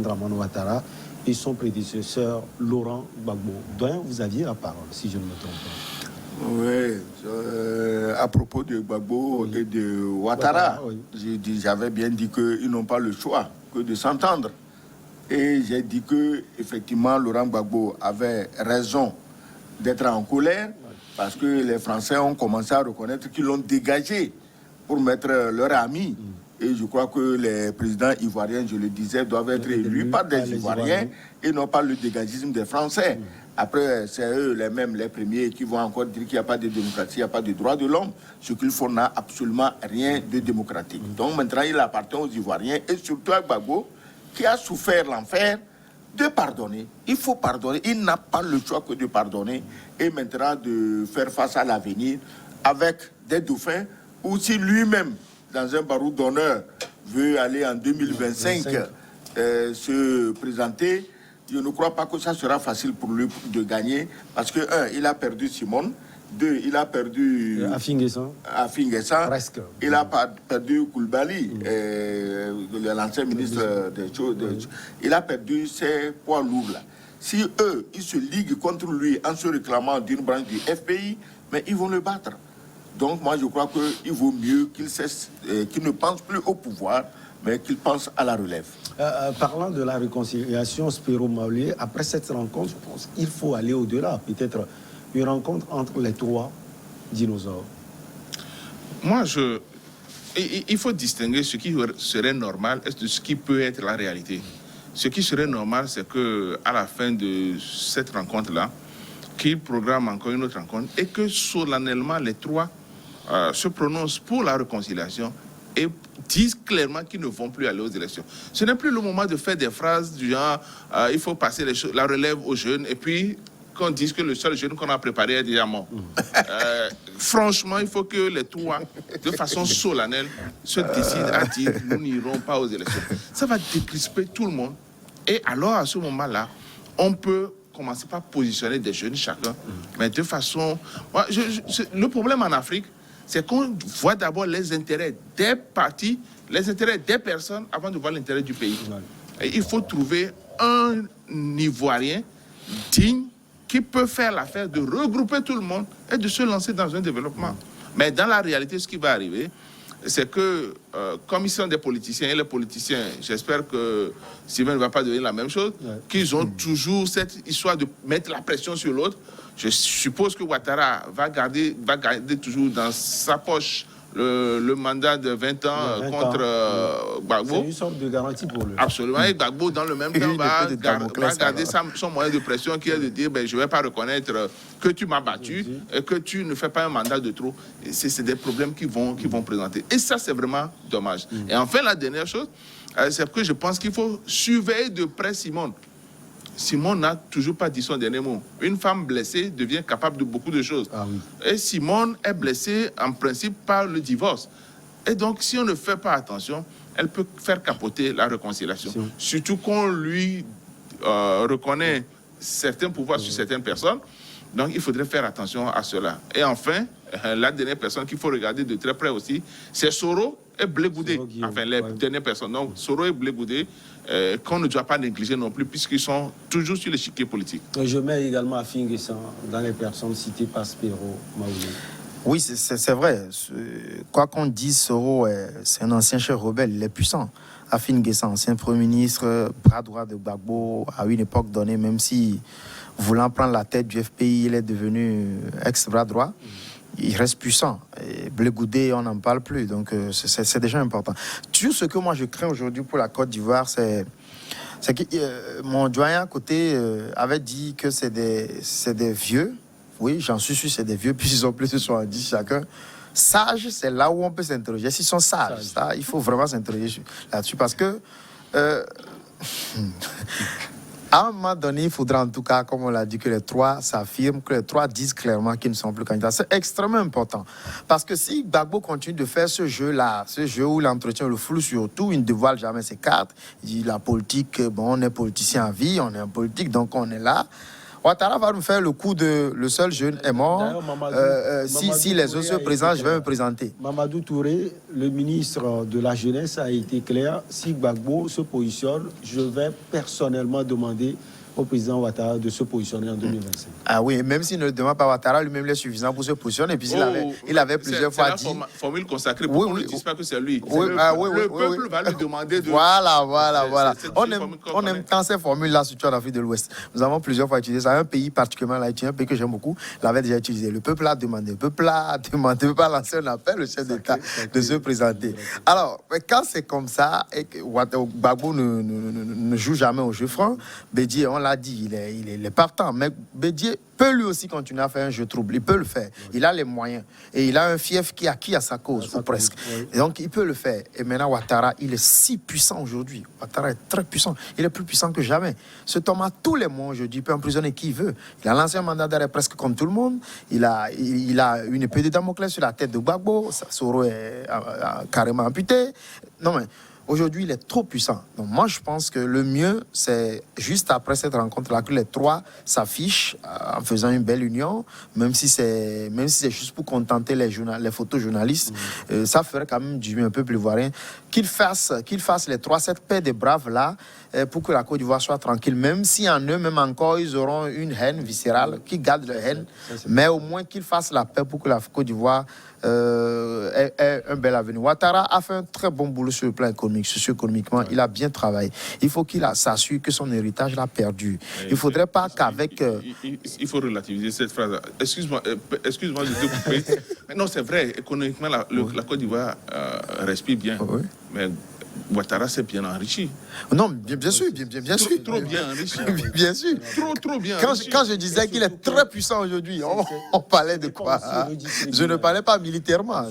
Dramane Ouattara et son prédécesseur Laurent Gbagbo. Dont vous aviez la parole, si je ne me trompe pas. Oui, à propos de Gbagbo et de Ouattara, j'avais bien dit qu'ils n'ont pas le choix que de s'entendre. Et j'ai dit que effectivement Laurent Gbagbo avait raison d'être en colère parce que les Français ont commencé à reconnaître qu'ils l'ont dégagé pour mettre leur ami. Et je crois que les présidents ivoiriens, je le disais, doivent être élus par des Ivoiriens et non pas le dégagisme des Français. Après, c'est eux les mêmes, les premiers, qui vont encore dire qu'il n'y a pas de démocratie, il n'y a pas de droits de l'homme. Ce qu'ils font n'a absolument rien de démocratique. Donc maintenant, il appartient aux Ivoiriens et surtout à Gbagbo, qui a souffert l'enfer, de pardonner. Il faut pardonner. Il n'a pas le choix que de pardonner et maintenant de faire face à l'avenir avec des dauphins ou si lui-même, dans un barreau d'honneur, veut aller en 2025 se présenter. Je ne crois pas que ça sera facile pour lui de gagner parce que, un, il a perdu Simone. Deux, il a perdu Afinguessan. Presque. Il a perdu Koulibaly, l'ancien ministre des choses. Il a perdu ces poids lourds-là. Si eux, ils se liguent contre lui en se réclamant d'une branche du FPI, mais ils vont le battre. Donc moi, je crois qu'il vaut mieux qu'il cesse, qu'il ne pense plus au pouvoir, mais qu'il pense à la relève. Parlant de la réconciliation, Spiro Maolé, après cette rencontre, je pense qu'il faut aller au-delà, peut-être une rencontre entre les trois dinosaures. Moi, il faut distinguer ce qui serait normal et de ce qui peut être la réalité. Ce qui serait normal, c'est qu'à la fin de cette rencontre-là, qu'ils programment encore une autre rencontre et que solennellement les trois se prononcent pour la réconciliation et disent clairement qu'ils ne vont plus aller aux élections. Ce n'est plus le moment de faire des phrases du genre il faut passer la relève aux jeunes et puis qu'on dise que le seul jeune qu'on a préparé est déjà mort. Franchement, il faut que les trois, de façon solennelle, se décident à dire nous n'irons pas aux élections. Ça va décrisper tout le monde. Et alors, à ce moment-là, on peut commencer par positionner des jeunes chacun, mais de façon... le problème en Afrique, c'est qu'on voit d'abord les intérêts des partis, les intérêts des personnes avant de voir l'intérêt du pays. Et il faut trouver un Ivoirien digne qui peut faire l'affaire de regrouper tout le monde et de se lancer dans un développement. Mais dans la réalité, ce qui va arriver, c'est que, comme ils sont des politiciens, et les politiciens, j'espère que Sylvain ne va pas devenir la même chose, qu'ils ont toujours cette histoire de mettre la pression sur l'autre. Je suppose que Ouattara va garder toujours dans sa poche le mandat de 20 ans contre Gbagbo. C'est une sorte de garantie pour lui. Absolument. Et Gbagbo, dans le même temps, va garder son moyen de pression qui est de dire je ne vais pas reconnaître que tu m'as battu et que tu ne fais pas un mandat de trop. C'est des problèmes qui vont présenter. Et ça, c'est vraiment dommage. Et enfin, la dernière chose, c'est que je pense qu'il faut surveiller de près Simone. Simone n'a toujours pas dit son dernier mot. Une femme blessée devient capable de beaucoup de choses. Et Simone est blessée en principe par le divorce. Et donc, si on ne fait pas attention, elle peut faire capoter la réconciliation. Surtout qu'on lui reconnaît certains pouvoirs sur certaines personnes. Donc, il faudrait faire attention à cela. Et enfin, la dernière personne qu'il faut regarder de très près aussi, c'est Soro et Blé Goudé. Enfin, les dernières personnes. Donc, Soro et Blé Goudé, qu'on ne doit pas négliger non plus, puisqu'ils sont toujours sur l'échiquier politique. Je mets également Afinguessan dans les personnes citées par Spiro Maolé. Oui, c'est vrai. Quoi qu'on dise, Soro, c'est un ancien chef rebelle, il est puissant. Afinguessan, ancien Premier ministre, bras droit de Gbagbo, à une époque donnée, même si, voulant prendre la tête du FPI, il est devenu ex-bras droit. Il reste puissant. Et Blé Goudé, on n'en parle plus. Donc, c'est déjà important. Tout ce que moi, je crains aujourd'hui pour la Côte d'Ivoire, c'est que mon doyen à côté avait dit que c'est des vieux. Oui, j'en suis sûr, c'est des vieux, puisqu'ils ont plus de 70 chacun. Sages, c'est là où on peut s'interroger. S'ils sont sages, ça, il faut vraiment s'interroger là-dessus. Parce que... à un moment donné, il faudra en tout cas, comme on l'a dit, que les trois s'affirment, que les trois disent clairement qu'ils ne sont plus candidats. C'est extrêmement important. Parce que si Gbagbo continue de faire ce jeu-là, ce jeu où l'entretien le flou surtout, il ne dévoile jamais ses cartes, il dit la politique, bon, on est politicien à vie, on est en politique, donc on est là. Ouattara va nous faire le coup de le seul jeune est mort. Si les autres se présentent, je vais me présenter. Mamadou Touré, le ministre de la Jeunesse, a été clair. Si Gbagbo se positionne, je vais personnellement demander au président Ouattara de se positionner en 2025. Ah oui, même s'il ne le demande pas, Ouattara lui-même il est suffisant pour se positionner. Et puis il avait plusieurs fois dit. C'est la formule consacrée. Pourquoi on ne dit pas que c'est lui? Le peuple va lui demander de. Voilà. On aime tant ces formules-là, surtout en Afrique de l'Ouest. Nous avons plusieurs fois utilisé ça. Un pays particulièrement là, un pays que j'aime beaucoup, l'avait déjà utilisé. Le peuple a demandé. Le peuple a demandé. Le peuple a lancé un appel, le chef d'État, de se présenter. Alors, quand c'est comme ça, et que Gbagbo ne joue jamais au jeu franc, Bédié, on l'a dit, il est partant. Mais Bédié peut lui aussi continuer à faire un jeu trouble. Il peut le faire. Il a les moyens. Et il a un fief qui acquis à sa cause, ou presque. Oui. Et donc, il peut le faire. Et maintenant, Ouattara, il est si puissant aujourd'hui. Ouattara est très puissant. Il est plus puissant que jamais. Cet homme a tous les moyens aujourd'hui. Il peut emprisonner qui il veut. Il a lancé un mandat d'arrêt presque comme tout le monde. Il a une épée de Damoclès sur la tête de Gbagbo. Sa Soro est carrément amputé. Non, mais aujourd'hui, il est trop puissant. Donc moi, je pense que le mieux, c'est juste après cette rencontre-là que les trois s'affichent en faisant une belle union, même si c'est juste pour contenter les photojournalistes. Ça ferait quand même du mieux un peu plus ivoirien. Qu'ils fassent les trois, cette paix des braves-là, pour que la Côte d'Ivoire soit tranquille, même si en eux-mêmes encore, ils auront une haine viscérale, qu'ils gardent leur haine, mais au moins qu'ils fassent la paix pour que la Côte d'Ivoire ait un bel avenir. Ouattara a fait un très bon boulot sur le plan économique, socio-économiquement, il a bien travaillé. Il faut qu'il s'assure que son héritage l'a perdu. Il ne faudrait pas qu'avec... Il faut relativiser cette phrase. Excuse-moi de te couper. Mais non, c'est vrai, économiquement, la Côte d'Ivoire respire bien. Oui. Mais Ouattara s'est bien enrichi. Non, bien sûr, bien sûr. Trop bien enrichi. Bien sûr. Trop bien enrichi. Quand je disais qu'il est très puissant aujourd'hui, on parlait de quoi? Je ne parlais pas militairement.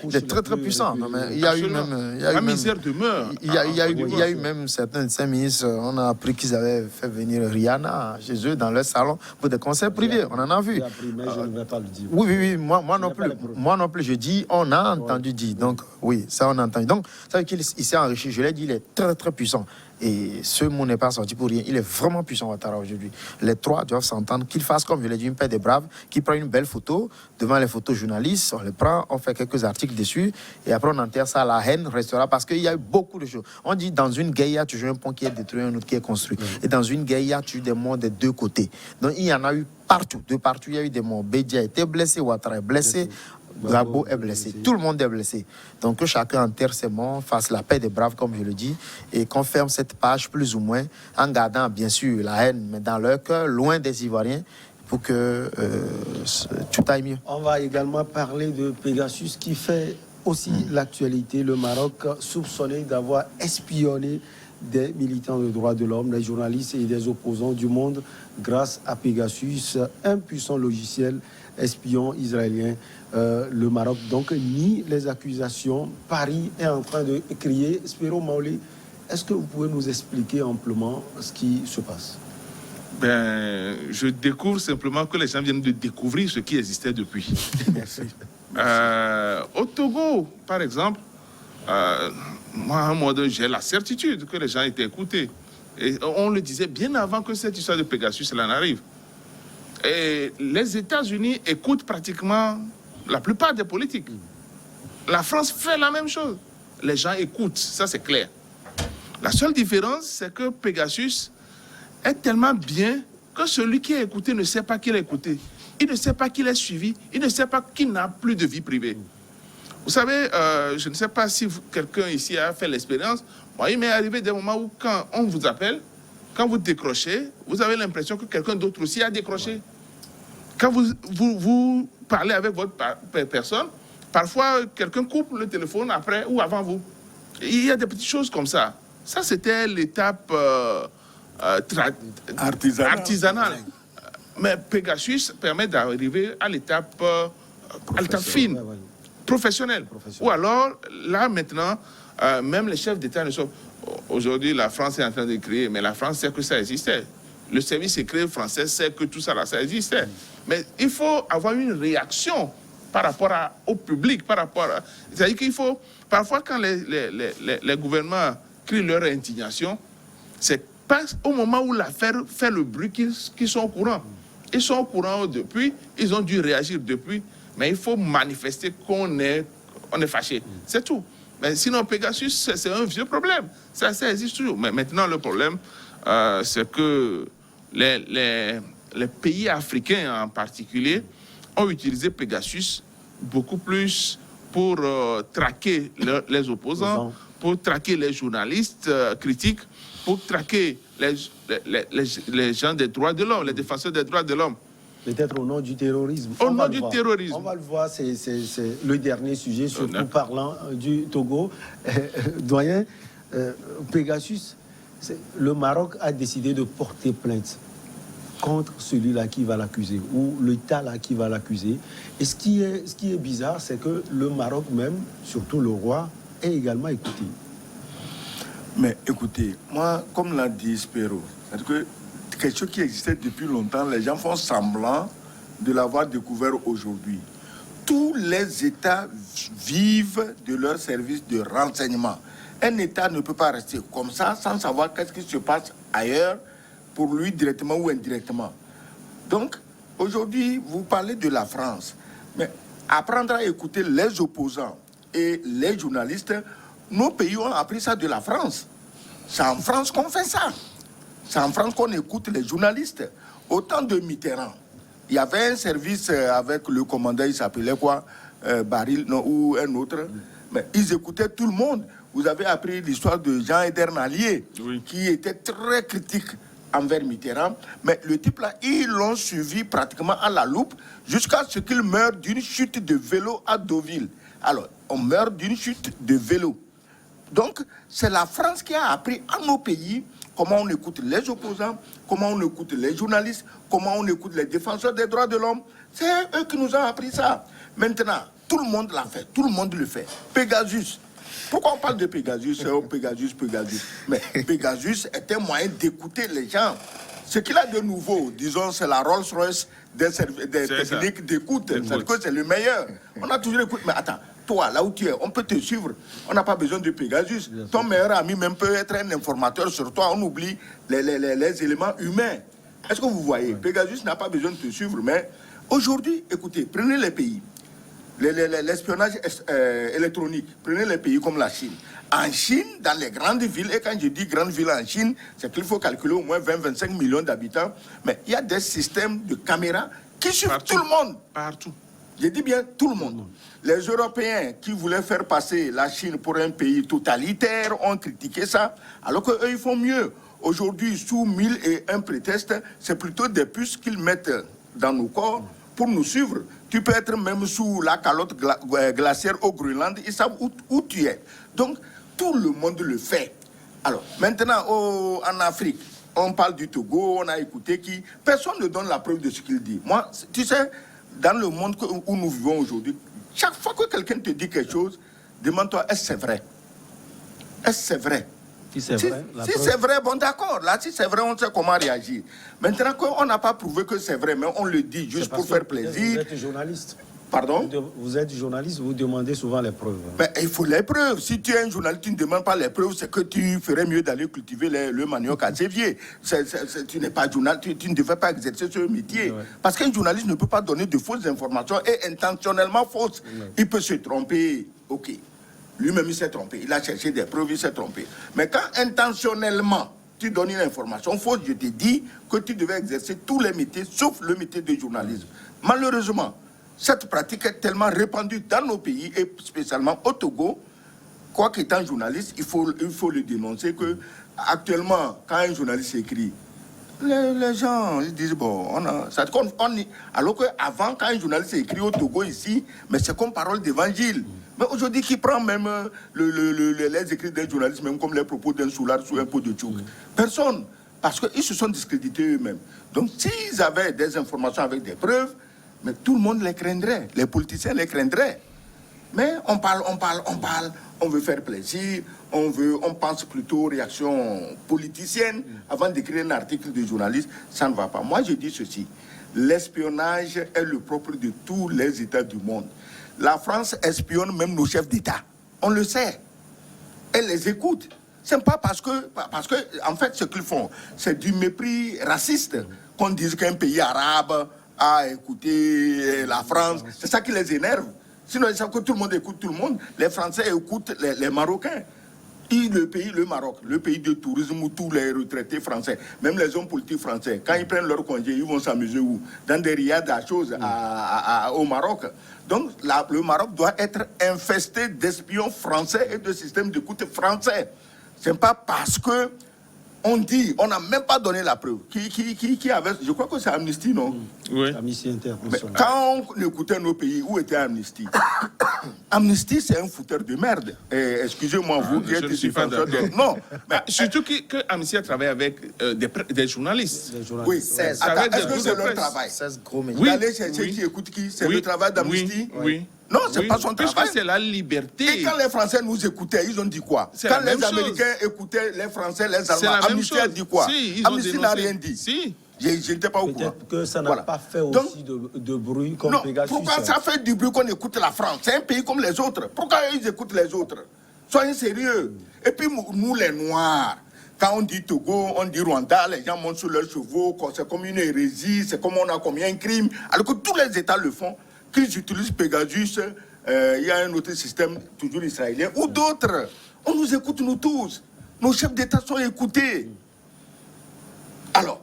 Il est très puissant. Non, mais il y a eu même... La misère demeure. Il y a eu même certains de ces ministres, on a appris qu'ils avaient fait venir Rihanna chez eux dans leur salon pour des concerts privés. On en a vu. Mais je ne vais pas le dire. Oui, moi non plus. Moi non plus, je dis, on a entendu dire. Donc, oui, ça on a entendu. Donc, ça veut dire qu'il s'est enrichi. Je l'ai dit, il est très puissant. Et ce mot n'est pas sorti pour rien. Il est vraiment puissant, Ouattara, aujourd'hui. Les trois doivent s'entendre, qu'ils fassent, comme je l'ai dit, une paix des braves, qu'ils prennent une belle photo devant les photojournalistes. On les prend, on fait quelques articles dessus. Et après, on enterre ça. La haine restera parce qu'il y a eu beaucoup de choses. On dit, dans une guerre, il y a toujours un pont qui est détruit, un autre qui est construit. Et dans une guerre, il y a toujours des morts des deux côtés. Donc, il y en a eu partout. De partout, il y a eu des morts. Bédia a été blessé, Ouattara est blessé. Gbagbo est blessé. Tout le monde est blessé. Donc que chacun enterre ses morts, fasse la paix des braves, comme je le dis, et qu'on ferme cette page plus ou moins, en gardant bien sûr la haine, mais dans leur cœur, loin des Ivoiriens, pour que tout aille mieux. On va également parler de Pegasus qui fait aussi l'actualité. Le Maroc soupçonné d'avoir espionné des militants de droits de l'homme, des journalistes et des opposants du monde grâce à Pegasus, un puissant logiciel espion israélien. Le Maroc donc nie les accusations. Paris est en train de crier. Spiro Maolé, est-ce que vous pouvez nous expliquer amplement ce qui se passe? Je découvre simplement que les gens viennent de découvrir ce qui existait depuis. Merci. Au Togo, par exemple, moi, à un moment donné, j'ai la certitude que les gens étaient écoutés. Et on le disait bien avant que cette histoire de Pegasus en arrive. Et les États-Unis écoutent pratiquement la plupart des politiques. La France fait la même chose. Les gens écoutent, ça c'est clair. La seule différence, c'est que Pegasus est tellement bien que celui qui est écouté ne sait pas qu'il est écouté. Il ne sait pas qu'il est suivi. Il ne sait pas qu'il n'a plus de vie privée. Vous savez, je ne sais pas si quelqu'un ici a fait l'expérience. Moi, il m'est arrivé des moments où quand on vous appelle, quand vous décrochez, vous avez l'impression que quelqu'un d'autre aussi a décroché. Quand vous parlez avec votre personne, parfois quelqu'un coupe le téléphone après ou avant vous. Il y a des petites choses comme ça. Ça, c'était l'étape artisanale. Mais Pegasus permet d'arriver à l'étape fine, professionnelle. Ou alors, là maintenant, même les chefs d'État ne sont... Aujourd'hui, la France est en train de créer, mais la France sait que ça existait. Le service secret français sait que tout ça, là, ça existait. Mais il faut avoir une réaction par rapport au public, c'est-à-dire qu'il faut... Parfois, quand les gouvernements crient leur indignation, c'est pas au moment où l'affaire fait le bruit qu'ils sont au courant. Ils sont au courant depuis, ils ont dû réagir depuis, mais il faut manifester qu'on est fâché. C'est tout. Mais sinon, Pegasus, c'est un vieux problème. Ça existe toujours. Mais maintenant, le problème, c'est que les pays africains en particulier ont utilisé Pegasus beaucoup plus pour traquer les opposants, pour traquer les journalistes critiques, pour traquer les gens des droits de l'homme, les défenseurs des droits de l'homme. Peut-être au nom du terrorisme. Au nom du terrorisme. On va le voir, c'est le dernier sujet, surtout parlant du Togo. Doyen, Pegasus, le Maroc a décidé de porter plainte contre celui-là qui va l'accuser, ou l'État là qui va l'accuser. Et ce qui est bizarre, c'est que le Maroc même, surtout le roi, est également écouté. Mais écoutez, moi, comme l'a dit Spero, c'est que quelque chose qui existait depuis longtemps, les gens font semblant de l'avoir découvert aujourd'hui. Tous les États vivent de leur service de renseignement. Un État ne peut pas rester comme ça sans savoir qu'est-ce qui se passe ailleurs pour lui directement ou indirectement. Donc, aujourd'hui, vous parlez de la France, mais apprendre à écouter les opposants et les journalistes, nos pays ont appris ça de la France. C'est en France qu'on fait ça. C'est en France qu'on écoute les journalistes. Au temps de Mitterrand, il y avait un service avec le commandant, il s'appelait quoi, Baril, non, ou un autre. Mais ils écoutaient tout le monde. Vous avez appris l'histoire de Jean-Eder Nallier, qui était très critique envers Mitterrand. Mais le type-là, ils l'ont suivi pratiquement à la loupe jusqu'à ce qu'il meure d'une chute de vélo à Deauville. Alors, on meurt d'une chute de vélo. Donc, c'est la France qui a appris à nos pays comment on écoute les opposants, comment on écoute les journalistes, comment on écoute les défenseurs des droits de l'homme. C'est eux qui nous ont appris ça. Maintenant, tout le monde l'a fait, tout le monde le fait. Pegasus. Pourquoi on parle de Pegasus? Pegasus. Mais Pegasus est un moyen d'écouter les gens. Ce qu'il a de nouveau, disons, c'est la Rolls-Royce des techniques d'écoute. C'est-à-dire que c'est le meilleur. On a toujours écouté. Mais attends, toi, là où tu es, on peut te suivre. On n'a pas besoin de Pegasus. Ton meilleur ami même peut être un informateur sur toi. On oublie les éléments humains. Est-ce que vous voyez? Pegasus n'a pas besoin de te suivre. Mais aujourd'hui, écoutez, prenez les pays. L'espionnage électronique, prenez les pays comme la Chine. En Chine, dans les grandes villes, et quand je dis grandes villes en Chine, c'est qu'il faut calculer au moins 20-25 millions d'habitants, mais il y a des systèmes de caméras qui suivent tout le monde. Partout. Je dis bien tout le monde. Les Européens qui voulaient faire passer la Chine pour un pays totalitaire ont critiqué ça, alors qu'eux, ils font mieux. Aujourd'hui, sous 1001 prétextes, c'est plutôt des puces qu'ils mettent dans nos corps pour nous suivre. Tu peux être même sous la calotte glaciaire au Groenland, ils savent où tu es. Donc, tout le monde le fait. Alors, maintenant, en Afrique, on parle du Togo, on a écouté qui... Personne ne donne la preuve de ce qu'il dit. Moi, tu sais, dans le monde où nous vivons aujourd'hui, chaque fois que quelqu'un te dit quelque chose, demande-toi, est-ce que c'est vrai? Est-ce que c'est vrai? Si c'est vrai, si c'est vrai, bon d'accord. Là, si c'est vrai, on sait comment réagir. Maintenant, on n'a pas prouvé que c'est vrai, mais on le dit juste pour faire plaisir. Vous êtes journaliste. Pardon? Vous êtes journaliste, vous demandez souvent les preuves. Mais il faut les preuves. Si tu es un journaliste, tu ne demandes pas les preuves, c'est que tu ferais mieux d'aller cultiver le manioc à Sévier. Tu n'es pas journaliste, tu ne devrais pas exercer ce métier. Ouais. Parce qu'un journaliste ne peut pas donner de fausses informations et intentionnellement fausses. Ouais. Il peut se tromper, ok. Lui-même, il s'est trompé. Il a cherché des preuves, il s'est trompé. Mais quand intentionnellement, tu donnes une information fausse, je te dis que tu devais exercer tous les métiers, sauf le métier de journalisme. Malheureusement, cette pratique est tellement répandue dans nos pays, et spécialement au Togo, quoi qu'étant journaliste, il faut le dénoncer que actuellement, quand un journaliste écrit, les gens ils disent, bon, alors qu'avant, quand un journaliste écrit au Togo ici, mais c'est comme parole d'évangile. Mais aujourd'hui, qui prend même les écrits d'un journaliste, même comme les propos d'un soulard sous un pot de tchouk? Personne. Parce qu'ils se sont discrédités eux-mêmes. Donc, s'ils avaient des informations avec des preuves, mais tout le monde les craindrait. Les politiciens les craindraient. Mais on parle, on veut faire plaisir, on pense plutôt aux réactions politiciennes avant d'écrire un article de journaliste. Ça ne va pas. Moi, je dis ceci. L'espionnage est le propre de tous les États du monde. La France espionne même nos chefs d'État. On le sait. Elle les écoute. C'est pas parce que, en fait, ce qu'ils font, c'est du mépris raciste qu'on dise qu'un pays arabe a écouté la France. C'est ça qui les énerve. Sinon, ils savent que tout le monde écoute tout le monde. Les Français écoutent les Marocains. Et le pays, le Maroc, le pays de tourisme où tous les retraités français, même les hommes politiques français, quand ils prennent leur congé, ils vont s'amuser où? Dans des riades à choses au Maroc. Donc le Maroc doit être infesté d'espions français et de systèmes d'écoute français. Ce n'est pas parce que on dit, on n'a même pas donné la preuve. Qui avait, je crois que c'est Amnesty, non? Oui. Amnesty International. Quand on écoutait nos pays, où était Amnesty? Amnesty, c'est un fouteur de merde. Excusez-moi, vous qui êtes je ne suis pas défenseur d'accord. de... Non, mais Surtout que Amnesty a travaillé avec des journalistes. Les journalistes. oui, 16. attends, Avec des est-ce que groupes c'est de leur presse. travail? 16 gros médias. Oui. D'aller chercher oui. qui écoute qui? C'est Oui. le travail d'Amnesty? Oui. Non, c'est Oui. pas son Puisque travail. c'est la liberté. Et quand les Français nous écoutaient, ils ont dit quoi? C'est Quand la les même chose. Américains écoutaient les Français, les C'est Allemands, la même Amnesty chose. a dit quoi? Si, ils ont Amnesty n'a dénoncé. rien dit. Si. Je n'étais pas au courant. Peut-être que ça n'a Voilà. pas fait Donc, aussi de bruit comme non, Pegasus. pourquoi ça fait du bruit qu'on écoute la France? C'est un pays comme les autres. Pourquoi ils écoutent les autres? Soyez sérieux. Et puis nous, les Noirs, quand on dit Togo, on dit Rwanda, les gens montent sur leurs chevaux, c'est comme une hérésie, c'est comme on a commis un crime. Alors que tous les États le font, qu'ils utilisent Pegasus, il y a un autre système, toujours israélien, ou d'autres. On nous écoute, nous tous. Nos chefs d'État sont écoutés. Alors,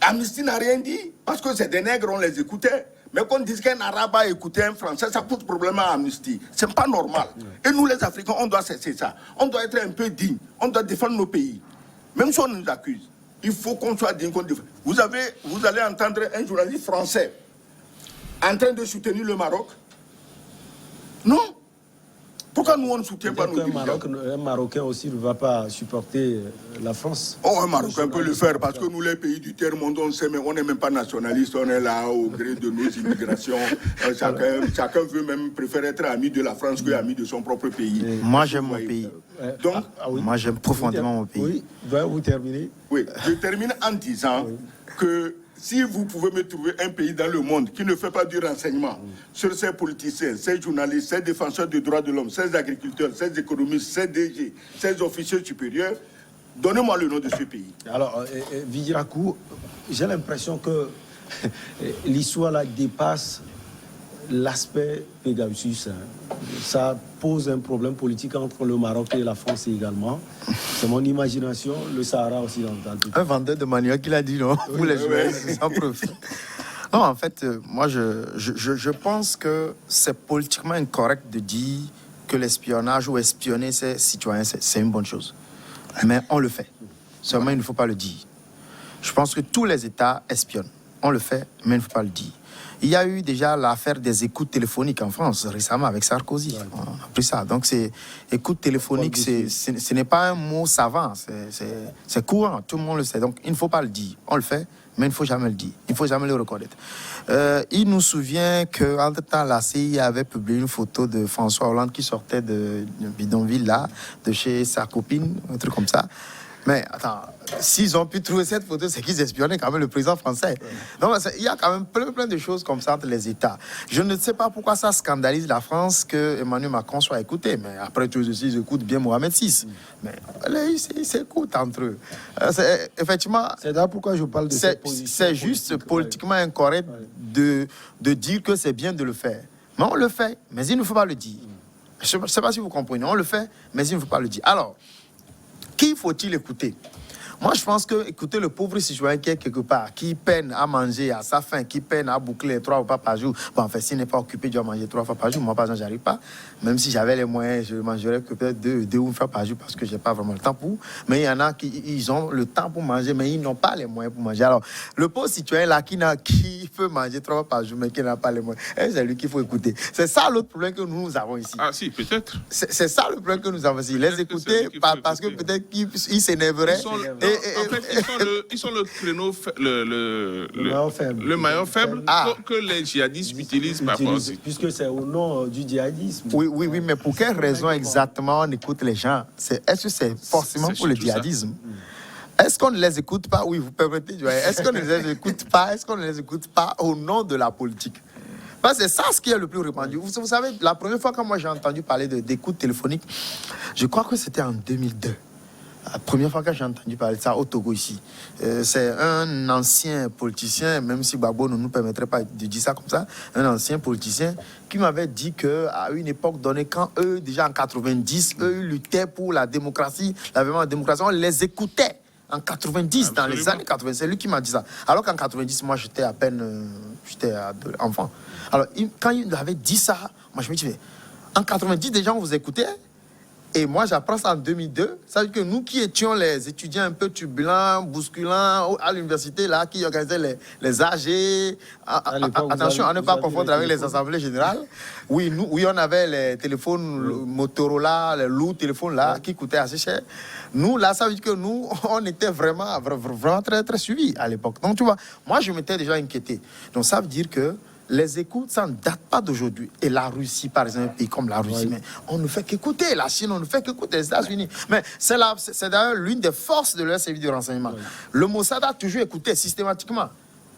Amnesty n'a rien dit, parce que c'est des nègres, on les écoutait. Mais qu'on dise qu'un arabe a écouté un français, ça pose problème à Amnesty. C'est pas normal. Et nous, les Africains, on doit cesser ça. On doit être un peu digne. On doit défendre nos pays. Même si on nous accuse, il faut qu'on soit digne. Vous allez entendre un journaliste français en train de soutenir le Maroc. Non. Pourquoi nous, on ne soutient pas nos dirigeants? Un Marocain aussi ne va pas supporter la France. Oh, un Marocain peut le faire parce que nous, les pays du tiers-monde, on sait, mais on n'est même pas nationaliste, on est là au gré de nos immigrations. Chacun veut même préférer être ami de la France que ami de son propre pays. Moi, j'aime mon pays. Donc, Oui. Moi, j'aime profondément mon pays. Oui, vous terminer. oui, je termine en disant que si vous pouvez me trouver un pays dans le monde qui ne fait pas du renseignement sur ses politiciens, ses journalistes, ses défenseurs des droits de l'homme, ses agriculteurs, ses économistes, ses DG, ses officiers supérieurs, donnez-moi le nom de ce pays. Alors, Vidirakou, j'ai l'impression que l'histoire là dépasse l'aspect Pegasus. Ça pose un problème politique entre le Maroc et la France également. C'est mon imagination, le Sahara occidental. Un vendeur de manioc, il a dit non, vous les journalistes, sans preuve. Non, en fait, moi, je pense que c'est politiquement incorrect de dire que l'espionnage ou espionner ses citoyens, c'est une bonne chose. Mais on le fait. Seulement, il ne faut pas le dire. Je pense que tous les États espionnent. On le fait, mais il ne faut pas le dire. Il y a eu déjà l'affaire des écoutes téléphoniques en France récemment avec Sarkozy. On a pris ça. Donc, écoute téléphonique, ce n'est pas un mot savant, c'est courant, tout le monde le sait. Donc, il ne faut pas le dire. On le fait, mais il ne faut jamais le dire. Il ne faut jamais le reconnaître. Il nous souvient qu'entre-temps, la CIA avait publié une photo de François Hollande qui sortait de bidonville, là, de chez sa copine, un truc comme ça. Mais attends, s'ils ont pu trouver cette photo, c'est qu'ils espionnaient quand même le président français. Donc, il y a quand même plein de choses comme ça entre les États. Je ne sais pas pourquoi ça scandalise la France que Emmanuel Macron soit écouté. Mais après tout aussi, ils écoutent bien Mohamed VI. Mais ils s'écoutent entre eux. Effectivement, c'est là pourquoi je parle de cette position. C'est juste politiquement incorrect de dire que c'est bien de le faire. Mais on le fait, mais il ne faut pas le dire. Je ne sais pas si vous comprenez. On le fait, mais il ne faut pas le dire. Alors, qui faut-il écouter? Moi, je pense que écouter le pauvre citoyen qui est quelque part, qui peine à manger à sa faim, qui peine à boucler 3 repas par jour. Bon, en fait, s'il n'est pas occupé, il doit manger 3 fois par jour. Moi, par exemple, j'arrive pas. Même si j'avais les moyens, je mangerais que peut-être 2 ou 1 fois par jour parce que j'ai pas vraiment le temps pour. Mais il y en a qui ont le temps pour manger, mais ils n'ont pas les moyens pour manger. Alors, le pauvre citoyen là qui peut manger 3 fois par jour, mais qui n'a pas les moyens, c'est lui qu'il faut écouter. C'est ça l'autre problème que nous avons ici. Ah si, peut-être. C'est ça le problème que nous avons ici. Les écouter parce que peut-être qu'ils s'énerveraient. En fait, ils sont le créneau, le maillon faible que les djihadistes utilisent parfois aussi. Puisque c'est au nom du djihadisme. Oui, mais pour quelle raison exactement on écoute les gens? Est-ce que c'est forcément pour le djihadisme? Est-ce qu'on ne les écoute pas? Oui, vous permettez. Est-ce qu'on ne les écoute pas? Est-ce qu'on ne les écoute pas au nom de la politique? Parce que c'est ça ce qui est le plus répandu. Vous savez, la première fois que moi j'ai entendu parler d'écoute téléphonique, je crois que c'était en 2002. La première fois que j'ai entendu parler de ça au Togo ici, c'est un ancien politicien, même si Gbagbo ne nous permettrait pas de dire ça comme ça, un ancien politicien qui m'avait dit qu'à une époque donnée, quand eux, déjà en 90, eux luttaient pour la démocratie, l'avènement de la démocratie, on les écoutait. En 90, dans les années 80, c'est lui qui m'a dit ça. Alors qu'en 90, moi, j'étais à peine enfant. Alors, quand il avait dit ça, moi, je me dis, mais en 90, déjà, on vous écoutait. Et moi, j'apprends ça en 2002. Ça veut dire que nous qui étions les étudiants un peu turbulents, bousculants à l'université, là, qui organisaient les AG, attention à ne pas confondre avec les assemblées générales. Oui, on avait les téléphones Motorola, les lourds téléphones là, qui coûtaient assez cher. Nous, là, ça veut dire que nous, on était vraiment très, très suivis à l'époque. Donc, tu vois, moi, je m'étais déjà inquiété. Donc, ça veut dire que les écoutes, ça ne date pas d'aujourd'hui. Et la Russie, par exemple, un pays comme la Russie, mais on ne fait qu'écouter. La Chine, on ne fait qu'écouter. Les États-Unis. Mais c'est d'ailleurs l'une des forces de leur service de renseignement. Le Mossad a toujours écouté systématiquement.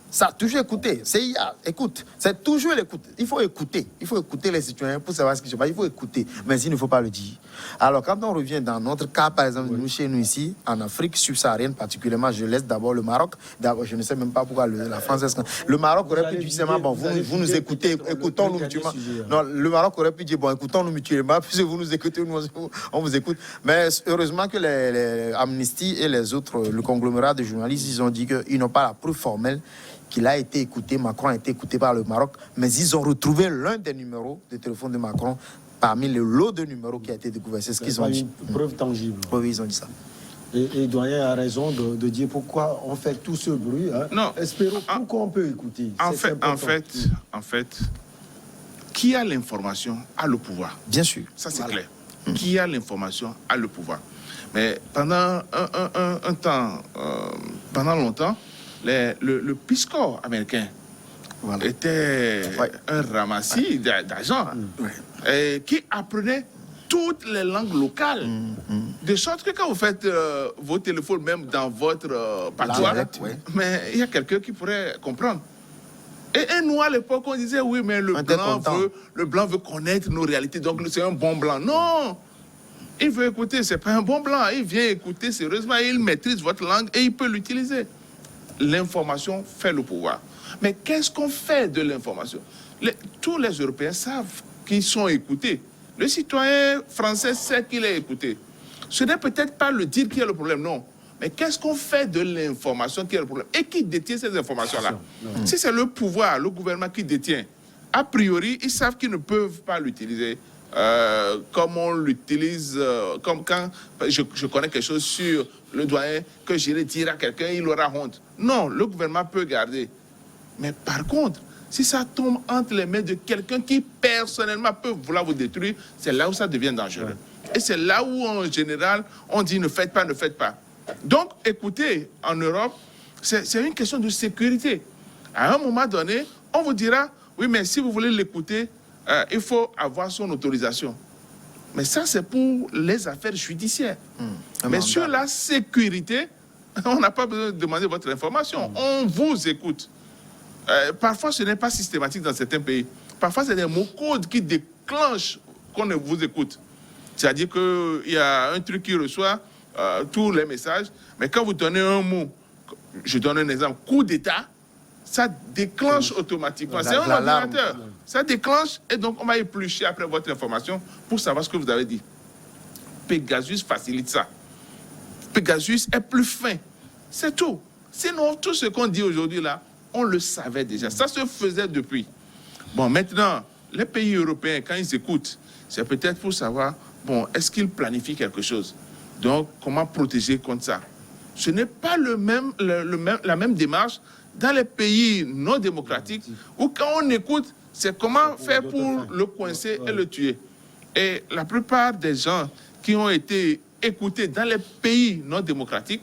Ça a toujours écouté. CIA, écoute. C'est toujours l'écoute. Il faut écouter. Il faut écouter les citoyens pour savoir ce qui se passe. Il faut écouter. Mais il ne faut pas le dire. Alors, quand on revient dans notre cas, par exemple, nous, chez nous ici, en Afrique subsaharienne particulièrement, je laisse d'abord le Maroc. D'abord, je ne sais même pas pourquoi la France est... Le Maroc aurait pu dire seulement, bon, vous nous écoutez, écoutons-nous mutuellement. Non, le Maroc aurait pu dire, bon, écoutons-nous mutuellement, puisque vous nous écoutez, on vous écoute. Mais heureusement que les Amnesty et les autres, le conglomérat de journalistes, ils ont dit qu'ils n'ont pas la preuve formelle qu'il a été écouté, Macron a été écouté par le Maroc, mais ils ont retrouvé l'un des numéros de téléphone de Macron parmi le lot de numéros qui a été découvert. C'est ce qu'ils ont dit. Une preuve tangible. Oui, ils ont dit ça. Et Doyen a raison de dire pourquoi on fait tout ce bruit. Hein. Non. Espérons pourquoi on peut écouter. En fait, qui a l'information a le pouvoir. Bien sûr. Ça, c'est clair. Qui a l'information a le pouvoir. Mais pendant un temps, pendant longtemps, le Peace Corps américain était un ramassis d'agents qui apprenait toutes les langues locales. De sorte que quand vous faites vos téléphones, même dans votre patois, mais il y a quelqu'un qui pourrait comprendre. Et nous, à l'époque, on disait, oui, mais le blanc veut connaître nos réalités, donc c'est un bon blanc. Non! Il veut écouter, c'est pas un bon blanc. Il vient écouter sérieusement, il maîtrise votre langue et il peut l'utiliser. L'information fait le pouvoir. Mais qu'est-ce qu'on fait de l'information? Tous les Européens savent qu'ils sont écoutés. Le citoyen français sait qu'il est écouté. Ce n'est peut-être pas le dire qui est le problème, non. Mais qu'est-ce qu'on fait de l'information qui est le problème? Et qui détient ces informations-là? Si c'est le pouvoir, le gouvernement qui détient, a priori, ils savent qu'ils ne peuvent pas l'utiliser comme on l'utilise, comme quand je connais quelque chose sur le doyen, que j'irai dire à quelqu'un, il aura honte. Non, le gouvernement peut garder. Mais par contre, si ça tombe entre les mains de quelqu'un qui personnellement peut vouloir vous détruire, c'est là où ça devient dangereux. Et c'est là où, en général, on dit ne faites pas, ne faites pas. Donc, écoutez, en Europe, c'est une question de sécurité. À un moment donné, on vous dira, oui, mais si vous voulez l'écouter, il faut avoir son autorisation. Mais ça, c'est pour les affaires judiciaires. Mais sur la sécurité, on n'a pas besoin de demander votre information. On vous écoute. Parfois, ce n'est pas systématique dans certains pays. Parfois, c'est des mots codes qui déclenchent qu'on vous écoute. C'est-à-dire qu'il y a un truc qui reçoit tous les messages, mais quand vous donnez un mot, je donne un exemple, coup d'État, ça déclenche automatiquement. C'est un ordinateur. Ça déclenche et donc on va éplucher après votre information pour savoir ce que vous avez dit. Pegasus facilite ça. Pegasus est plus fin. C'est tout. Sinon, tout ce qu'on dit aujourd'hui là, on le savait déjà. Ça se faisait depuis. Bon, maintenant, les pays européens, quand ils écoutent, c'est peut-être pour savoir, bon, est-ce qu'ils planifient quelque chose? Donc, comment protéger contre ça? Ce n'est pas la même démarche dans les pays non démocratiques où quand on écoute, c'est comment faire pour le coincer et le tuer. Et la plupart des gens qui ont été écoutés dans les pays non démocratiques,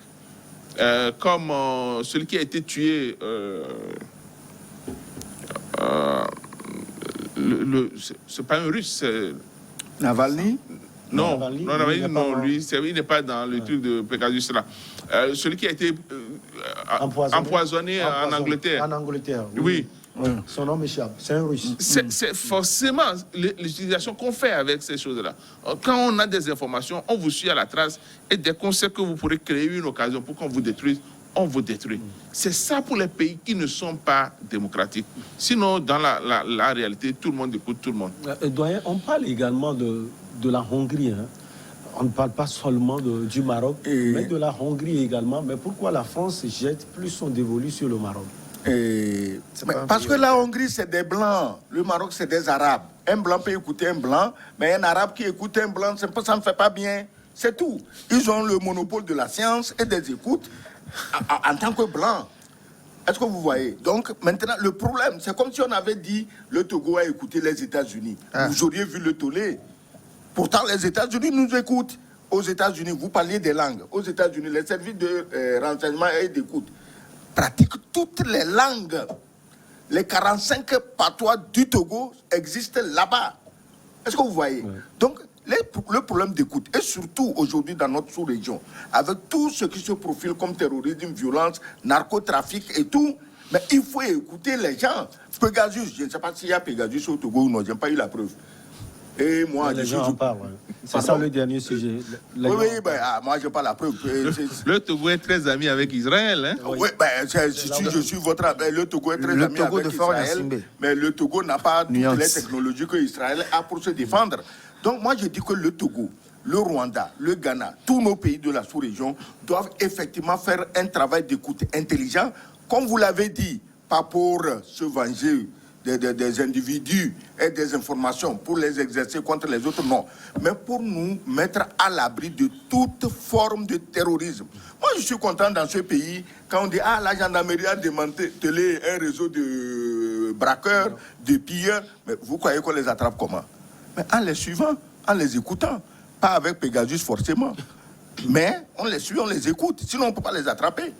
comme celui qui a été tué, c'est pas un russe, c'est... Navalny? Non, Navalny, non, lui, il n'est pas dans le truc de Pegasus là. Celui qui a été empoisonné en Angleterre. En Angleterre, oui. Son nom m'échappe. C'est un Russe. C'est forcément l'utilisation qu'on fait avec ces choses-là. Quand on a des informations, on vous suit à la trace et dès qu'on sait que vous pourrez créer une occasion pour qu'on vous détruise, on vous détruit. C'est ça pour les pays qui ne sont pas démocratiques. Sinon, dans la réalité, tout le monde écoute tout le monde. Doyen, on parle également de la Hongrie. Hein. On ne parle pas seulement du Maroc, mais de la Hongrie également. Mais pourquoi la France jette plus son dévolu sur le Maroc? Parce que la Hongrie, c'est des Blancs. Le Maroc, c'est des Arabes. Un Blanc peut écouter un Blanc, mais un Arabe qui écoute un Blanc, ça ne fait pas bien. C'est tout. Ils ont le monopole de la science et des écoutes en tant que Blancs. Est-ce que vous voyez? Donc, maintenant, le problème, c'est comme si on avait dit le Togo a écouté les États-Unis. Vous auriez vu le tollé. Pourtant, les États-Unis nous écoutent. Aux États-Unis, vous parliez des langues. Aux États-Unis, les services de renseignement et d'écoute pratiquent toutes les langues. Les 45 patois du Togo existent là-bas. Est-ce que vous voyez? Donc, le problème d'écoute, et surtout aujourd'hui dans notre sous-région, avec tout ce qui se profile comme terrorisme, violence, narcotrafic et tout, mais il faut écouter les gens. Pegasus, je ne sais pas s'il y a Pegasus au Togo ou non, je n'ai pas eu la preuve. Et moi, les gens en parlent. C'est ça le dernier sujet. Oui, moi, je n'ai pas la preuve. Le Togo est très ami avec Israël. Hein? Oui, si je suis votre avis, le Togo est très ami avec Israël, mais le Togo n'a pas toutes les technologies que Israël a pour se défendre. Donc moi, je dis que le Togo, le Rwanda, le Ghana, tous nos pays de la sous-région doivent effectivement faire un travail d'écoute intelligent, comme vous l'avez dit, pas pour se venger des individus et des informations, pour les exercer contre les autres, non. Mais pour nous mettre à l'abri de toute forme de terrorisme. Moi, je suis content dans ce pays, quand on dit « Ah, la gendarmerie a démantelé un réseau de braqueurs, de pilleurs », mais vous croyez qu'on les attrape comment? Mais en les suivant, en les écoutant, pas avec Pegasus forcément. Mais on les suit, on les écoute, sinon on ne peut pas les attraper.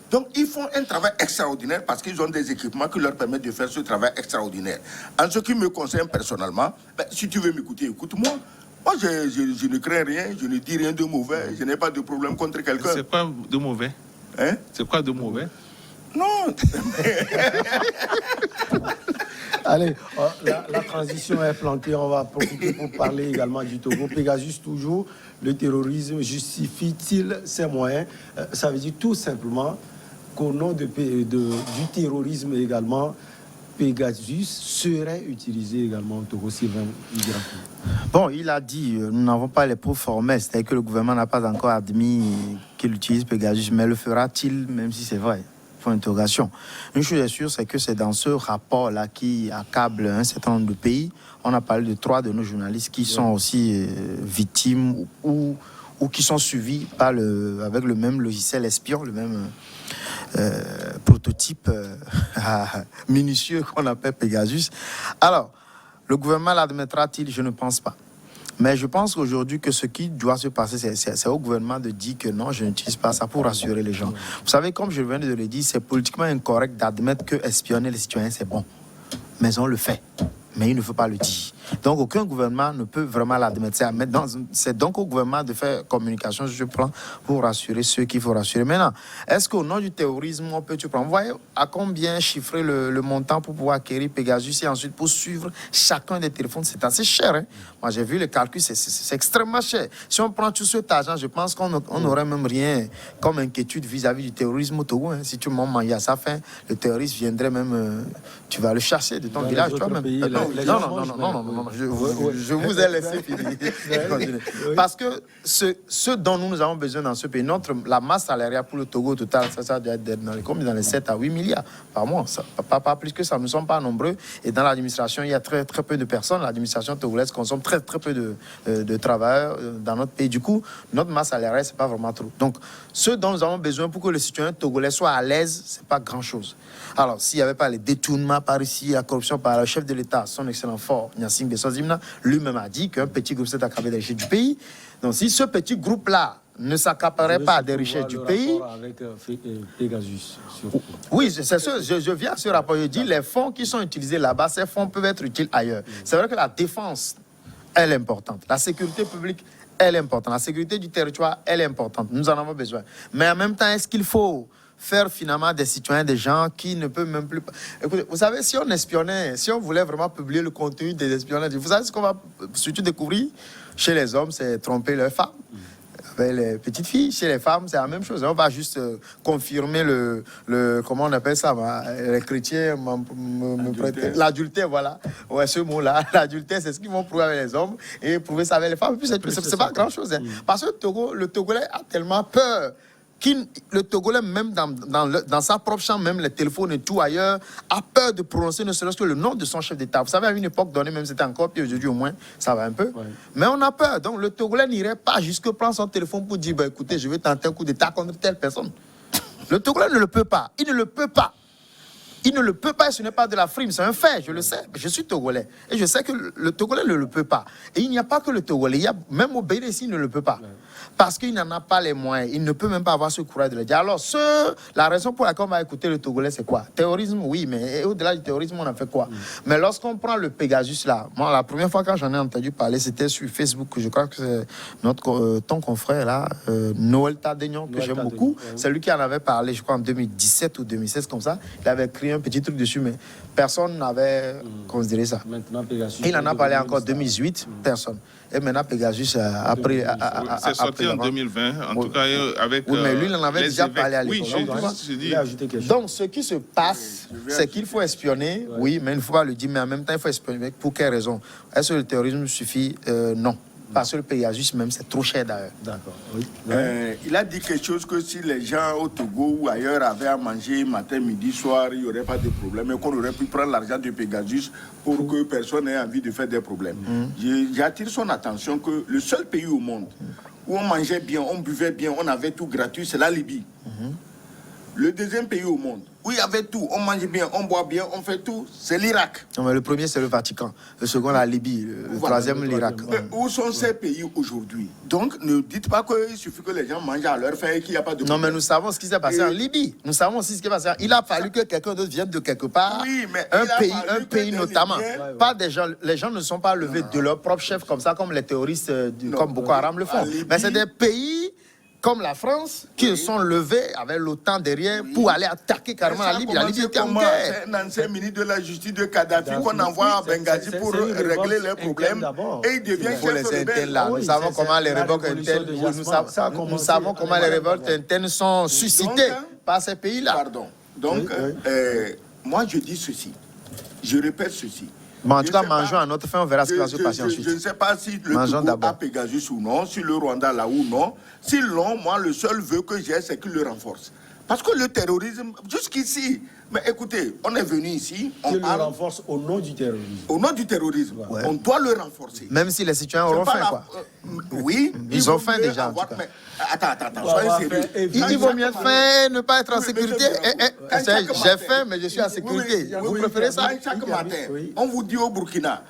Donc ils font un travail extraordinaire parce qu'ils ont des équipements qui leur permettent de faire ce travail extraordinaire. En ce qui me concerne personnellement, si tu veux m'écouter, écoute-moi. Moi, je ne crains rien, je ne dis rien de mauvais, je n'ai pas de problème contre quelqu'un. C'est quoi de mauvais? Hein? C'est quoi de mauvais? Non. Allez, la transition est plantée. On va profiter pour parler également du Togo. Pegasus, toujours, le terrorisme justifie-t-il ses moyens? Ça veut dire tout simplement qu'au nom du terrorisme également, Pegasus serait utilisé également au Togo. Bon, il a dit, nous n'avons pas les preuves formelles, c'est-à-dire que le gouvernement n'a pas encore admis qu'il utilise Pegasus, mais le fera-t-il, même si c'est vrai? Interrogation. Une chose est sûre, c'est que c'est dans ce rapport-là qui accable un certain nombre de pays. On a parlé de 3 de nos journalistes qui sont aussi victimes ou qui sont suivis par avec le même logiciel espion, le même prototype minutieux qu'on appelle Pegasus. Alors, le gouvernement l'admettra-t-il? Je ne pense pas. Mais je pense qu'aujourd'hui, que ce qui doit se passer, c'est au gouvernement de dire que non, je n'utilise pas ça pour rassurer les gens. Vous savez, comme je viens de le dire, c'est politiquement incorrect d'admettre que espionner les citoyens, c'est bon. Mais on le fait. Mais il ne faut pas le dire. Donc, aucun gouvernement ne peut vraiment l'admettre. C'est donc au gouvernement de faire communication sur ce plan pour rassurer ceux qu'il faut rassurer. Maintenant, est-ce qu'au nom du terrorisme, on peut prendre? Vous voyez à combien chiffrer le montant pour pouvoir acquérir Pegasus et ensuite pour suivre chacun des téléphones? C'est assez cher. Hein? Moi, j'ai vu le calcul, c'est extrêmement cher. Si on prend tout cet argent, je pense qu'on n'aurait même rien comme inquiétude vis-à-vis du terrorisme au Togo. Hein? Si tout le monde mangeait à sa faim, le terroriste viendrait même... tu vas le chasser de ton village toi-même. Non, je vous ai laissé finir. Parce que ce dont nous avons besoin dans ce pays, la masse salariale pour le Togo au total, ça doit être dans les 7 à 8 milliards par mois. Pas plus que ça, nous ne sommes pas nombreux. Et dans l'administration, il y a très, très peu de personnes. L'administration togolaise consomme très, très peu de travailleurs dans notre pays. Du coup, notre masse salariale, ce n'est pas vraiment trop. Donc, ce dont nous avons besoin pour que les citoyens togolais soient à l'aise, ce n'est pas grand-chose. Alors, s'il n'y avait pas les détournements par ici, la corruption par le chef de l'État, son excellent fort, Gnassingbé Besozimna, lui-même a dit qu'un petit groupe s'est accaparé des richesses du pays. Donc, si ce petit groupe-là ne s'accaparait pas des richesses du pays... Avec Pegasus, oui, c'est ça. Je viens à ce rapport. Je dis les fonds qui sont utilisés là-bas, ces fonds peuvent être utiles ailleurs. C'est vrai que la défense, elle est importante. La sécurité publique, elle est importante. La sécurité du territoire, elle est importante. Nous en avons besoin. Mais en même temps, est-ce qu'il faut faire finalement des citoyens des gens qui ne peuvent même plus... Écoutez, vous savez, si on espionnait, si on voulait vraiment publier le contenu des espionnages, vous savez ce qu'on va surtout découvrir chez les hommes, c'est tromper leurs femmes. Avec les petites filles, chez les femmes, c'est la même chose. On va juste confirmer comment on appelle ça, les chrétiens me prêtent l'adultère, voilà. Ouais, ce mot-là, l'adultère, c'est ce qu'ils vont prouver avec les hommes et prouver ça avec les femmes. Et puis c'est pas grand-chose. Hein. Parce que le Togolais a tellement peur. Le Togolais, même dans sa propre chambre, même les téléphones et tout ailleurs, a peur de prononcer ne serait-ce que le nom de son chef d'État. Vous savez, à une époque donnée, même c'était encore, puis aujourd'hui au moins, ça va un peu. Ouais. Mais on a peur. Donc le Togolais n'irait pas jusque prendre son téléphone pour dire, bah, écoutez, je vais tenter un coup d'État contre telle personne. Le Togolais ne le peut pas. Il ne le peut pas. Il ne le peut pas, et ce n'est pas de la frime, c'est un fait, je le sais. Je suis Togolais. Et je sais que le Togolais ne le peut pas. Et il n'y a pas que le Togolais, il y a même au BDC, il ne le peut pas. Parce qu'il n'en a pas les moyens. Il ne peut même pas avoir ce courage de le dire. Alors, la raison pour laquelle on va écouter le Togolais, c'est quoi? Terrorisme, oui, mais au-delà du terrorisme, on a fait quoi? Mais lorsqu'on prend le Pegasus, là, moi, la première fois quand j'en ai entendu parler, c'était sur Facebook. Je crois que c'est ton confrère, là, Noël Tadegnon, que j'aime beaucoup. C'est lui qui en avait parlé, je crois, en 2017 ou 2016, comme ça. Il avait écrit un petit truc dessus, mais personne n'avait considéré ça. Maintenant, Pegasus, il en a parlé encore en 2018, personne. Et maintenant, Pegasus a pris... C'est sorti en 2020, en tout cas, avec... Oui, mais lui, il en avait déjà parlé à l'époque. Oui, donc, ce qui se passe, c'est qu'il faut espionner, oui, mais il ne faut pas le dire, mais en même temps, il faut espionner. Pour quelle raison? Est-ce que le terrorisme suffit? Non. Parce que le Pegasus, même, c'est trop cher d'ailleurs. D'accord. Oui. Il a dit quelque chose que si les gens au Togo ou ailleurs avaient à manger matin, midi, soir, il n'y aurait pas de problème et qu'on aurait pu prendre l'argent du Pegasus pour que personne n'ait envie de faire des problèmes. J'attire son attention que le seul pays au monde où on mangeait bien, on buvait bien, on avait tout gratuit, c'est la Libye. Le deuxième pays au monde où il y avait tout, on mange bien, on boit bien, on fait tout, c'est l'Irak. Non, mais le premier, c'est le Vatican. Le second, la Libye. Le troisième, l'Irak. Où sont ces pays aujourd'hui? Donc, ne dites pas qu'il suffit que les gens mangent à leur faim et qu'il n'y a pas de problème. Non, mais nous savons ce qui s'est passé en Libye. Nous savons aussi ce qui s'est passé. Il a fallu que quelqu'un d'autre vienne de quelque part. Oui, mais un pays notamment. Pas des gens, les gens ne sont pas levés de leur propre chef comme ça, comme les terroristes, comme Boko Haram le font. Mais c'est des pays... comme la France, qui sont levés avec l'OTAN derrière pour aller attaquer carrément la Libye. La Libye était en guerre. C'est un ancien ministre de la Justice de Kadhafi qu'on envoie à Benghazi pour régler les problèmes. Et il devient chef rebelle. Nous savons comment les révoltes internes, nous savons comment les révoltes internes sont suscitées par ces pays-là. Pardon. Donc, moi je dis ceci. Je répète ceci. Bon, en tout cas, mangeons à notre fin, on verra ce qui va se passer ensuite. Je ne sais pas si le Togo a Pegasus ou non, si le Rwanda l'a ou non. Si non, moi, le seul vœu que j'ai, c'est qu'il le renforce. Parce que le terrorisme, jusqu'ici, mais écoutez, on est venu ici, on le renforce au nom du terrorisme. Au nom du terrorisme, on doit le renforcer. Même si les citoyens auront faim, quoi. Oui. Ils ont faim déjà, en tout cas. Mais, attends, soyez sérieux. Il vaut mieux faim, ne pas être en sécurité. J'ai faim, mais je suis en sécurité. Vous préférez ça? Chaque matin, on vous dit au Burkina,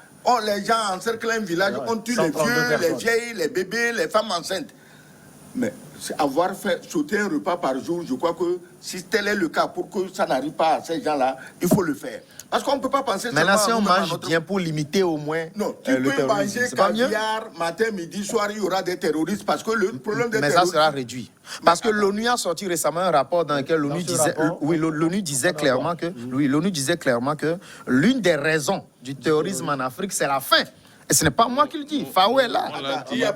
les gens encerclent un village, on tue les vieux, les vieilles, les bébés, les femmes enceintes. Mais avoir fait sauter un repas par jour, je crois que si tel est le cas, pour que ça n'arrive pas à ces gens-là, il faut le faire. Parce qu'on ne peut pas penser... Maintenant, si on mange bien pour limiter au moins non, tu peux manger caviar, matin, midi, soir, il y aura des terroristes, parce que le problème des terroristes... Mais ça sera réduit. Parce que l'ONU a sorti récemment un rapport dans lequel l'ONU disait clairement que l'une des raisons du terrorisme en Afrique, c'est la faim. Et ce n'est pas moi qui le dis, FAO est là. Il y a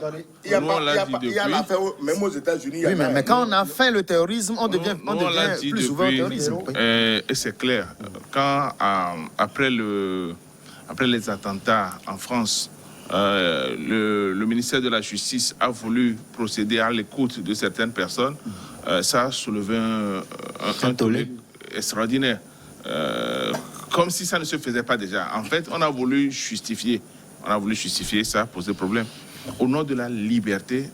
la faim, même aux États-Unis. Oui, mais quand on a faim, le terrorisme, on devient plus ouvert au terrorisme. Et c'est clair, quand après les attentats en France, le ministère de la Justice a voulu procéder à l'écoute de certaines personnes, ça a soulevé un tollé extraordinaire. Comme si ça ne se faisait pas déjà. En fait, on a voulu justifier. Ça posait problème. Au nom de la liberté,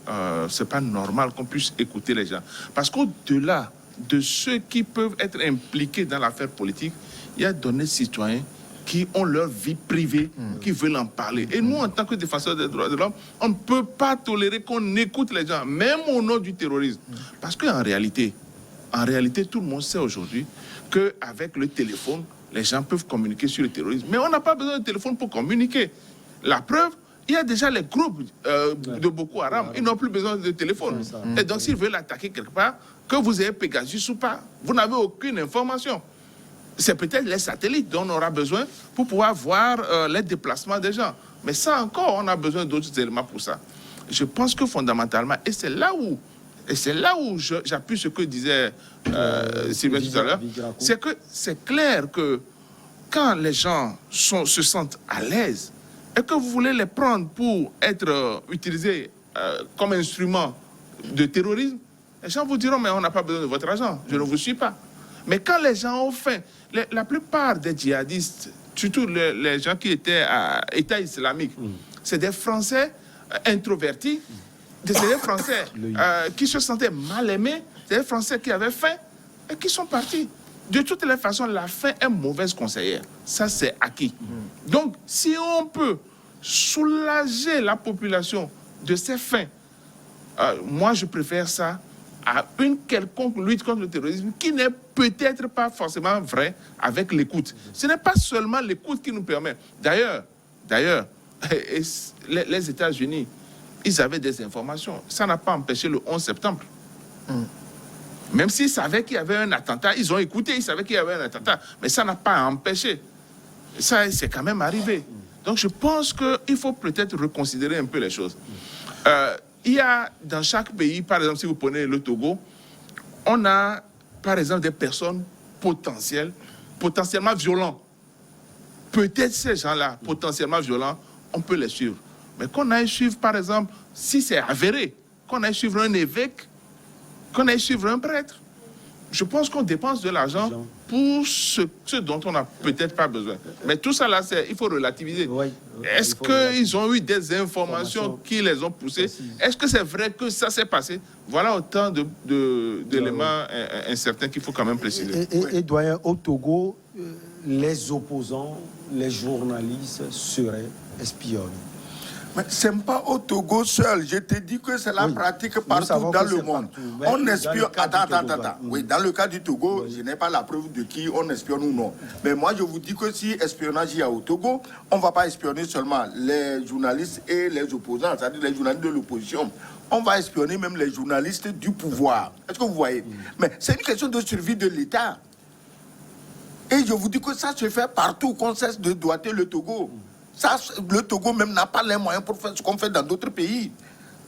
c'est pas normal qu'on puisse écouter les gens. Parce qu'au-delà de ceux qui peuvent être impliqués dans l'affaire politique, il y a d'honnêtes citoyens qui ont leur vie privée, qui veulent en parler. Et nous, en tant que défenseurs des droits de l'homme, on ne peut pas tolérer qu'on écoute les gens, même au nom du terrorisme. Parce qu'en réalité, tout le monde sait aujourd'hui qu'avec le téléphone, les gens peuvent communiquer sur le terrorisme. Mais on n'a pas besoin de téléphone pour communiquer. La preuve, il y a déjà les groupes de Boko Haram. Ils n'ont plus besoin de téléphone. Et donc, s'ils veulent attaquer quelque part, que vous ayez Pegasus ou pas. Vous n'avez aucune information. C'est peut-être les satellites dont on aura besoin pour pouvoir voir les déplacements des gens. Mais ça encore, on a besoin d'autres éléments pour ça. Je pense que fondamentalement, et c'est là où j'appuie ce que disait Sylvain tout à l'heure, c'est que c'est clair que quand les gens se sentent à l'aise et que vous voulez les prendre pour être utilisés comme instrument de terrorisme, les gens vous diront, mais on n'a pas besoin de votre argent, je ne vous suis pas. Mais quand les gens ont faim, la plupart des djihadistes, surtout les gens qui étaient à État islamique, c'est des Français introvertis, c'est des Français qui se sentaient mal aimés, c'est des Français qui avaient faim et qui sont partis. De toutes les façons, la faim est mauvaise conseillère. Ça, c'est acquis. Donc, si on peut soulager la population de ces fins, moi, je préfère ça à une quelconque lutte contre le terrorisme qui n'est peut-être pas forcément vraie avec l'écoute. Ce n'est pas seulement l'écoute qui nous permet. D'ailleurs, les États-Unis, ils avaient des informations. Ça n'a pas empêché le 11 septembre. Même s'ils savaient qu'il y avait un attentat, ils ont écouté, ils savaient qu'il y avait un attentat. Mais ça n'a pas empêché. Ça, c'est quand même arrivé. Donc, je pense qu'il faut peut-être reconsidérer un peu les choses. Il y a dans chaque pays, par exemple, si vous prenez le Togo, on a, par exemple, des personnes potentiellement violentes. Peut-être ces gens-là, potentiellement violents, on peut les suivre. Mais qu'on aille suivre, par exemple, si c'est avéré, qu'on aille suivre un évêque, qu'on aille suivre un prêtre. Je pense qu'on dépense de l'argent pour ce dont on n'a peut-être pas besoin. Mais tout ça là, il faut relativiser. Est-ce qu'ils ont eu des informations qui les ont poussés? Est-ce que c'est vrai que ça s'est passé? Voilà autant d'éléments incertains qu'il faut quand même préciser. Et doyen, au Togo, les opposants, les journalistes seraient espionnés. Mais ce n'est pas au Togo seul. Je te dis que c'est la pratique partout dans le monde. On espionne. Attends. Oui, dans le cas du Togo, je n'ai pas la preuve de qui on espionne ou non. Mais moi, je vous dis que si espionnage il y a au Togo, on ne va pas espionner seulement les journalistes et les opposants, c'est-à-dire les journalistes de l'opposition. On va espionner même les journalistes du pouvoir. Est-ce que vous voyez? Mais c'est une question de survie de l'État. Et je vous dis que ça se fait partout, qu'on cesse de doiter le Togo. Ça, le Togo même n'a pas les moyens pour faire ce qu'on fait dans d'autres pays.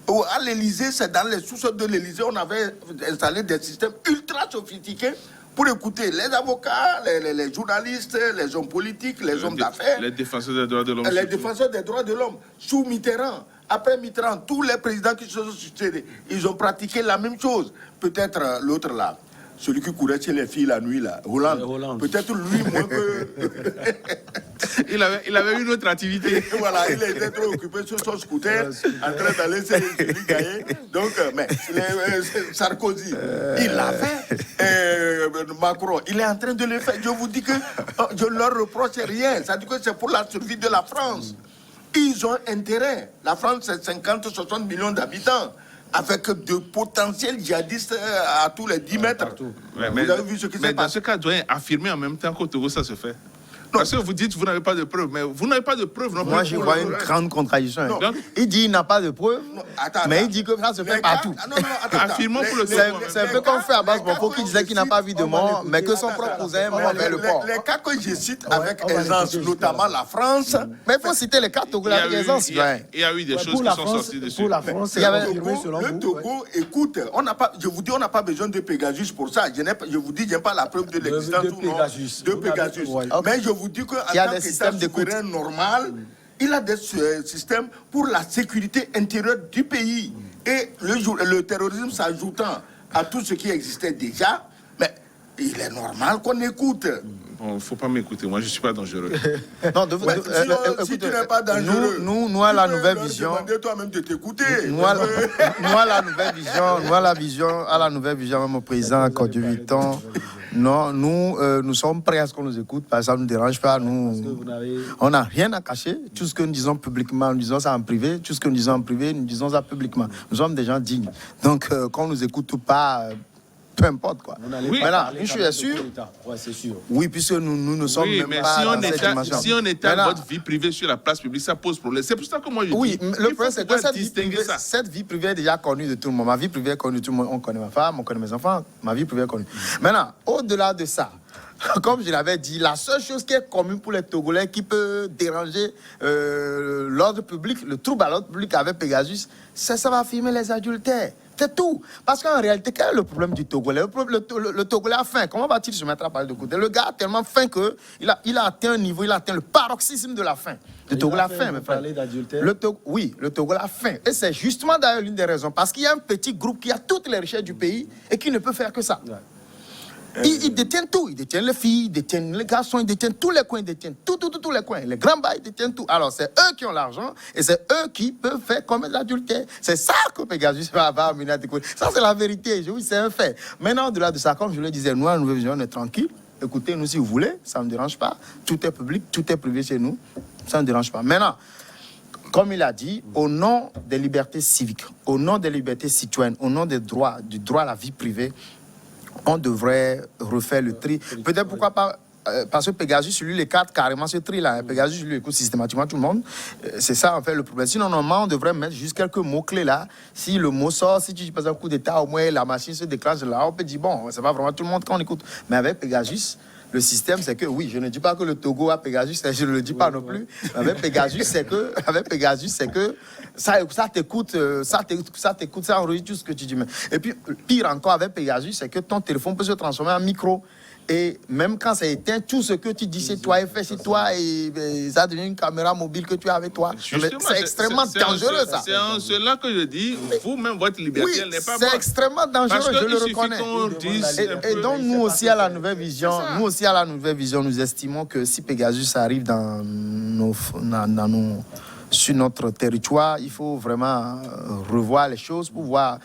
À l'Élysée, c'est dans les sous-sols de l'Élysée, on avait installé des systèmes ultra sophistiqués pour écouter les avocats, les journalistes, les hommes politiques, les hommes d'affaires. Les défenseurs des droits de l'homme. Les défenseurs des droits de l'homme. Sous Mitterrand, après Mitterrand, tous les présidents qui se sont succédés, ils ont pratiqué la même chose. Peut-être l'autre là. Celui qui courait chez les filles la nuit, là, Hollande. Peut-être lui, moins que... il avait une autre activité. Voilà, il était trop occupé sur son scooter, en train d'aller se gagner. Donc, mais Sarkozy, il l'a fait. Macron, il est en train de le faire. Je vous dis que je ne leur reproche rien. Ça dit que c'est pour la survie de la France. Ils ont intérêt. La France, c'est 50-60 millions d'habitants, avec de potentiels djihadistes à tous les 10 mètres. Vous avez vu ce qui s'est passé? Mais dans ce cas, doit affirmer en même temps qu'au Togo, ça se fait. Non. Parce que vous dites que vous n'avez pas de preuves, mais vous n'avez pas de preuves non plus. Moi, je vois une grande contradiction. Donc, il dit qu'il n'a pas de preuves, mais il dit que ça se fait partout. Affirmons pour le Togo. C'est un peu comme fait Abbas Boko qui disait qu'il n'a pas vu de mort, mais que son propre cousin mort vers le port. Les cas que je cite avec aisance, notamment la France. Mais il faut citer les cas Togo avec aisance. Il y a eu des choses qui sont sorties dessus. Pour la France, le Togo, écoute, je vous dis, on n'a pas besoin de Pegasus pour ça. Je vous dis, je n'ai pas la preuve de l'existence de Pegasus. Mais je vous dis qu'en tant qu'État souverain normal, il a des systèmes pour la sécurité intérieure du pays. Et le terrorisme s'ajoutant à tout ce qui existait déjà, mais il est normal qu'on écoute. Bon, il ne faut pas m'écouter, moi je ne suis pas dangereux. Non, si tu n'es pas dangereux, nous à la nouvelle vision. Demander toi-même de t'écouter. Nous à la nouvelle vision, même au président à Côte d'Ivoire. Non, nous sommes prêts à ce qu'on nous écoute, parce que ça ne nous dérange pas. On n'a rien à cacher. Tout ce que nous disons publiquement, nous disons ça en privé. Tout ce que nous disons en privé, nous disons ça publiquement. Nous sommes des gens dignes. Donc, qu'on nous écoute ou pas, peu importe quoi. Vous n'allez Oui. pas Maintenant, parler une quand chose même est de sûre. coup d'État. Ouais, c'est sûr. Oui, puisque nous ne sommes Oui, même mais pas si on dans cette dimension. étale Maintenant, votre vie privée sur la place publique, ça pose problème. C'est pour ça que moi je oui, dis, le il problème faut c'est que pouvoir distinguer ça. cette vie privée est déjà connue de tout le monde. Ma vie privée est connue de tout le monde. On connaît ma femme, on connaît mes enfants. Ma vie privée est connue. Maintenant, au-delà de ça, comme je l'avais dit, la seule chose qui est commune pour les Togolais qui peut déranger l'ordre public, le trouble à l'ordre public avec Pegasus, c'est ça va filmer les adultères. C'est tout. Parce qu'en réalité, quel est le problème du Togolais? Le Togolais a faim. Comment va-t-il se mettre à parler de côté? Le gars a tellement faim qu'il a atteint un niveau, il a atteint le paroxysme de la faim. Le Togolais a faim, mes frères. Oui, le Togolais a faim. Et c'est justement d'ailleurs l'une des raisons. Parce qu'il y a un petit groupe qui a toutes les richesses du pays et qui ne peut faire que ça. Ouais. Ils détiennent tout. Ils détiennent les filles, ils détiennent les garçons, ils détiennent tous les coins, ils détiennent tous les coins. Les grands bails, ils détiennent tout. Alors, c'est eux qui ont l'argent et c'est eux qui peuvent faire comme l'adultère. C'est ça que Pegasus va amener à découvrir. Ça, c'est la vérité. Oui, c'est un fait. Maintenant, au-delà de ça, comme je le disais, nous, à la Nouvelle Vision, on est tranquille. Écoutez-nous si vous voulez. Ça ne me dérange pas. Tout est public, tout est privé chez nous. Ça ne me dérange pas. Maintenant, comme il a dit, au nom des libertés civiques, au nom des libertés citoyennes, au nom des droits, du droit à la vie privée, on devrait refaire le tri. Peut-être pourquoi pas, parce que Pegasus, lui, l'écarte carrément ce tri-là. Pegasus, lui, écoute systématiquement tout le monde. C'est ça, en fait, le problème. Sinon, normalement, on devrait mettre juste quelques mots-clés là. Si le mot sort, si tu dis pas un coup d'état, au moins la machine se déclenche là, on peut dire, bon, c'est pas vraiment tout le monde qu'on écoute. Mais avec Pegasus, le système, c'est que, oui, je ne dis pas que le Togo a Pegasus, je ne le dis pas non plus. Avec Pegasus, c'est que, ça t'écoute, ça enregistre tout ce que tu dis. Et puis, pire encore avec Pegasus, c'est que ton téléphone peut se transformer en micro. Et même quand c'est éteint, tout ce que tu dis c'est toi, est fait c'est toi, et ça devient une caméra mobile que tu as avec toi. C'est extrêmement dangereux, ça. C'est en cela que je dis, vous-même, votre liberté, Oui, elle n'est pas bonne. c'est extrêmement dangereux, je le reconnais. Et donc, nous aussi, à la Nouvelle Vision, nous estimons que si Pegasus arrive sur notre territoire, il faut vraiment revoir les choses pour voir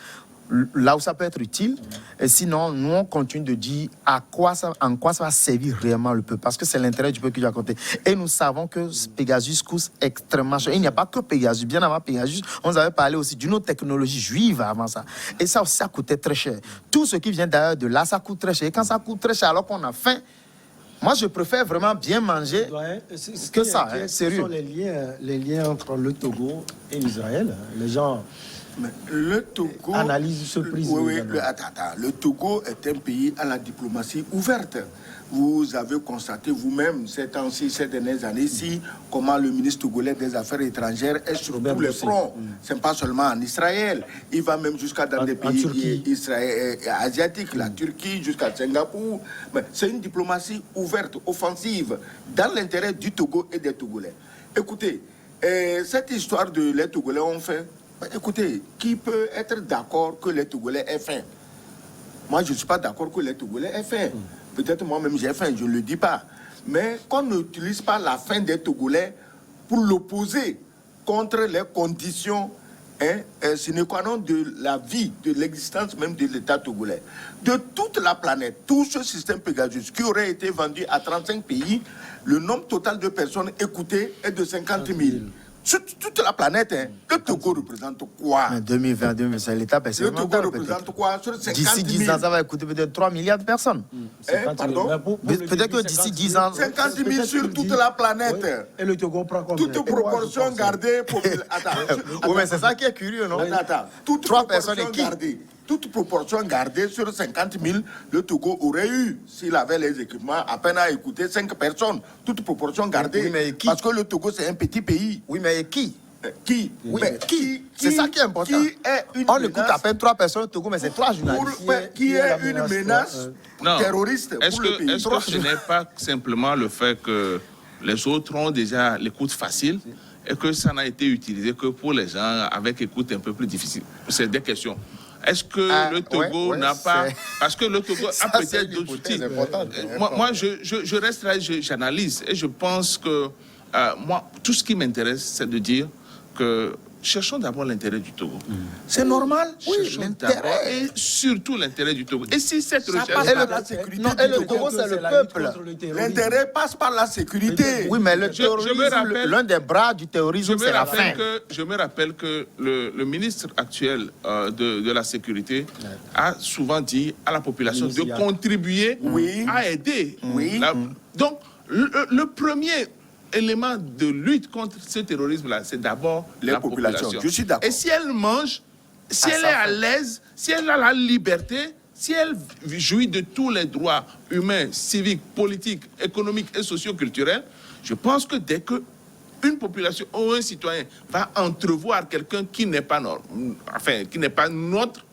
là où ça peut être utile. Et sinon, nous, on continue de dire en quoi ça va servir réellement le peuple. Parce que c'est l'intérêt du peuple qui doit compter. Et nous savons que Pegasus coûte extrêmement cher. Il n'y a pas que Pegasus. Bien avant Pegasus, on nous avait parlé aussi d'une autre technologie juive avant ça. Et ça aussi, ça coûtait très cher. Tout ce qui vient d'ailleurs de là, ça coûte très cher. Et quand ça coûte très cher, alors qu'on a faim, moi, je préfère vraiment bien manger que ça, hein, sérieux. Ce sont les liens entre le Togo et l'Israël. Les gens... Mais le Togo analyse surprise. Oui, le Togo est un pays à la diplomatie ouverte. Vous avez constaté vous-même ces temps-ci, ces dernières années-ci, comment le ministre togolais des Affaires étrangères est sur tous les fronts. Ce n'est pas seulement en Israël. Il va même jusqu'à dans des pays asiatiques, la Turquie, jusqu'à Singapour. C'est une diplomatie ouverte, offensive, dans l'intérêt du Togo et des Togolais. Écoutez, cette histoire de les Togolais ont fait. Écoutez, qui peut être d'accord que les Togolais aient faim? Moi, je ne suis pas d'accord que les Togolais aient faim. Peut-être moi-même j'ai faim, je ne le dis pas. Mais qu'on n'utilise pas la faim des Togolais pour l'opposer contre les conditions sine qua non de la vie, de l'existence même de l'État togolais. De toute la planète, tout ce système Pegasus qui aurait été vendu à 35 pays, le nombre total de personnes écoutées est de 50 000. Sur toute la planète, le Togo représente quoi? Mais 2020, c'est l'État Le Togo représente quoi? Sur 50 000. D'ici 10 ans, ça va coûter peut-être 3 milliards de personnes. Pardon? Peut-être que d'ici 10 ans... 50 000 sur toute la planète. Oui. Et le Togo prend combien? Toute proportion gardée pour... Oui, mais c'est ça qui est curieux, non? Attends. Toute 3 personnes et qui? Toute proportion gardée sur 50 000, le Togo aurait eu, s'il avait les équipements, à peine à écouter 5 personnes. Toute proportion gardée. Oui, mais qui? Parce que le Togo, c'est un petit pays. Oui, mais qui? Qui? Oui, mais qui? C'est ça qui est important. Qui est une On écoute à peine 3 personnes au Togo, mais c'est 3 journalistes. Qui est une menace terroriste pour le pays? Est-ce que ce n'est pas simplement le fait que les autres ont déjà l'écoute facile et que ça n'a été utilisé que pour les gens avec écoute un peu plus difficile? C'est des questions. Est-ce que le Togo n'a pas... Parce que le Togo a peut-être d'autres outils. Moi, je reste là, j'analyse. Et je pense que, moi, tout ce qui m'intéresse, c'est de dire que cherchons d'abord l'intérêt du Togo. C'est normal. Oui, Cherchons d'abord et surtout l'intérêt du Togo. Et si cette recherche... passe par la sécurité et le du Togo, c'est le la lutte peuple. contre le terrorisme. L'intérêt passe par la sécurité. Oui, mais le Je me terrorisme, rappelle- l'un des bras du terrorisme, c'est la faim. je me rappelle que le ministre actuel de la Sécurité a souvent dit à la population de Ministre contribuer Oui. à aider. Oui. Donc, le premier élément de lutte contre ce terrorisme-là, c'est d'abord Les la populations. population. Je suis d'accord. Et si elle mange, si elle ça est à fait. l'aise, si elle a la liberté, si elle jouit de tous les droits humains, civiques, politiques, économiques et socioculturels, je pense que dès que une population ou un citoyen va entrevoir quelqu'un qui n'est pas qui n'est pas notre,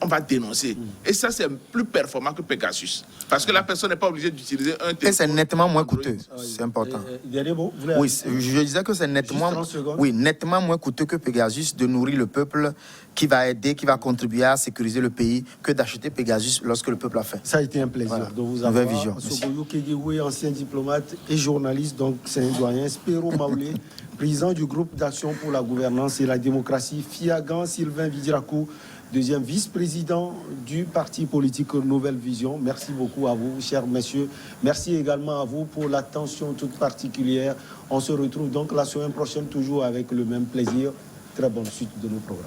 on va dénoncer. Et ça, c'est plus performant que Pegasus. Parce que la personne n'est pas obligée d'utiliser un téléphone. Et c'est nettement moins Android. coûteux. C'est important. Dernier mot, vous voulez Oui, ajouter? je disais que c'est nettement, 30 secondes. oui, nettement moins coûteux que Pegasus de nourrir le peuple qui va aider, qui va contribuer à sécuriser le pays que d'acheter Pegasus lorsque le peuple a faim. Ça a été un plaisir Voilà. de vous Nouvelle avoir. vision. Merci. Soboyo Kegewe, ancien diplomate et journaliste, donc c'est un doyen. Spero Maoulé, président du groupe d'action pour la gouvernance et la démocratie. Fiagan Sylvain Vidirakou, deuxième vice-président du parti politique Nouvelle Vision. Merci beaucoup à vous, chers messieurs. Merci également à vous pour l'attention toute particulière. On se retrouve donc la semaine prochaine, toujours avec le même plaisir. Très bonne suite de nos programmes.